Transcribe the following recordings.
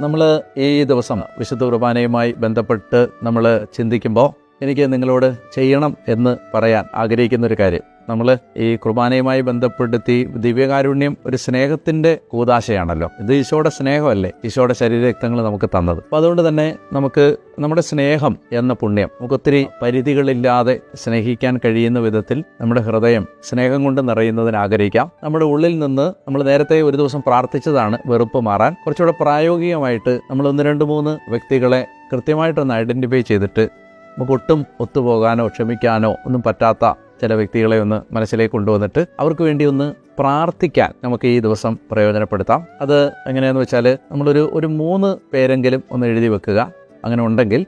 നമ്മൾ ഈ ദിവസം വിശുദ്ധ കുർബാനയുമായി ബന്ധപ്പെട്ട് നമ്മൾ ചിന്തിക്കുമ്പോൾ എനിക്ക് നിങ്ങളോട് ചെയ്യണം എന്ന് പറയാൻ ആഗ്രഹിക്കുന്ന ഒരു കാര്യം, നമ്മൾ ഈ കുർബാനയുമായി ബന്ധപ്പെടുത്തി ദിവ്യകാരുണ്യം ഒരു സ്നേഹത്തിൻ്റെ കൂദാശയാണല്ലോ. ഇത് ഈശോയുടെ സ്നേഹമല്ലേ, ഈശോയുടെ ശരീരരക്തങ്ങൾ നമുക്ക് തന്നത്. അപ്പോൾ അതുകൊണ്ട് തന്നെ നമുക്ക് നമ്മുടെ സ്നേഹം എന്ന പുണ്യം നമുക്ക് ഒത്തിരി പരിധികളില്ലാതെ സ്നേഹിക്കാൻ കഴിയുന്ന വിധത്തിൽ നമ്മുടെ ഹൃദയം സ്നേഹം കൊണ്ട് നിറയുന്നതിന് ആഗ്രഹിക്കാം. നമ്മുടെ ഉള്ളിൽ നിന്ന് നമ്മൾ നേരത്തെ ഒരു ദിവസം പ്രാർത്ഥിച്ചതാണ് വെറുപ്പ് മാറാൻ. കുറച്ചുകൂടെ പ്രായോഗികമായിട്ട് നമ്മൾ 1-2-3 വ്യക്തികളെ കൃത്യമായിട്ടൊന്ന് ഐഡൻറ്റിഫൈ ചെയ്തിട്ട് നമുക്ക് ഒട്ടും ഒത്തുപോകാനോ ക്ഷമിക്കാനോ ഒന്നും പറ്റാത്ത ചില വ്യക്തികളെ ഒന്ന് മനസ്സിലേക്ക് കൊണ്ടുവന്നിട്ട് അവർക്ക് വേണ്ടി ഒന്ന് പ്രാർത്ഥിക്കാൻ നമുക്ക് ഈ ദിവസം പ്രയോജനപ്പെടുത്താം. അത് എങ്ങനെയാണെന്ന് വെച്ചാൽ നമ്മളൊരു 3 പേരെങ്കിലും ഒന്ന് എഴുതി വെക്കുക. അങ്ങനെ ഉണ്ടെങ്കിൽ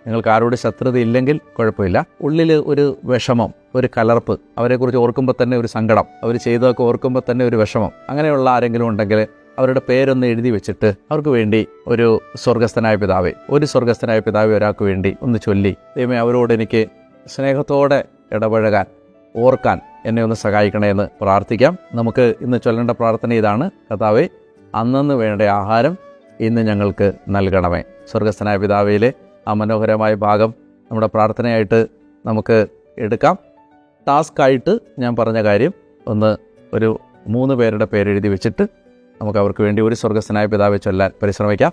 നിങ്ങൾക്ക് ആരോട് ശത്രുത ഇല്ലെങ്കിൽ കുഴപ്പമില്ല. ഉള്ളിൽ ഒരു വിഷമം, ഒരു കലർപ്പ്, അവരെക്കുറിച്ച് ഓർക്കുമ്പോൾ തന്നെ ഒരു സങ്കടം, അവർ ചെയ്തതൊക്കെ ഓർക്കുമ്പോൾ തന്നെ ഒരു വിഷമം, അങ്ങനെയുള്ള ആരെങ്കിലും ഉണ്ടെങ്കിൽ അവരുടെ പേരൊന്ന് എഴുതി വെച്ചിട്ട് അവർക്ക് വേണ്ടി ഒരു സ്വർഗസ്ഥനായ പിതാവേ, ഒരാൾക്ക് വേണ്ടി ഒന്ന് ചൊല്ലി, ദൈവമേ അവരോട് എനിക്ക് സ്നേഹത്തോടെ ഇടപഴകാൻ, ഓർക്കാൻ എന്നെ ഒന്ന് സഹായിക്കണേ എന്ന് പ്രാർത്ഥിക്കാം. നമുക്ക് ഇന്ന് ചൊല്ലേണ്ട പ്രാർത്ഥന ഇതാണ്: കർത്താവേ, അന്നന്ന് വേണ്ട ആഹാരം ഇന്ന് ഞങ്ങൾക്ക് നൽകണമേ. സ്വർഗസ്ഥനായ പിതാവിലെ ആ മനോഹരമായ ഭാഗം നമ്മുടെ പ്രാർത്ഥനയായിട്ട് നമുക്ക് എടുക്കാം. ടാസ്ക്കായിട്ട് ഞാൻ പറഞ്ഞ കാര്യം ഒരു 3 പേരുടെ പേരെഴുതി വെച്ചിട്ട് നമുക്ക് അവർക്ക് വേണ്ടി ഒരു സ്വർഗസ്ഥനായ പിതാവെ ചൊല്ലാൻ പരിശ്രമിക്കാം.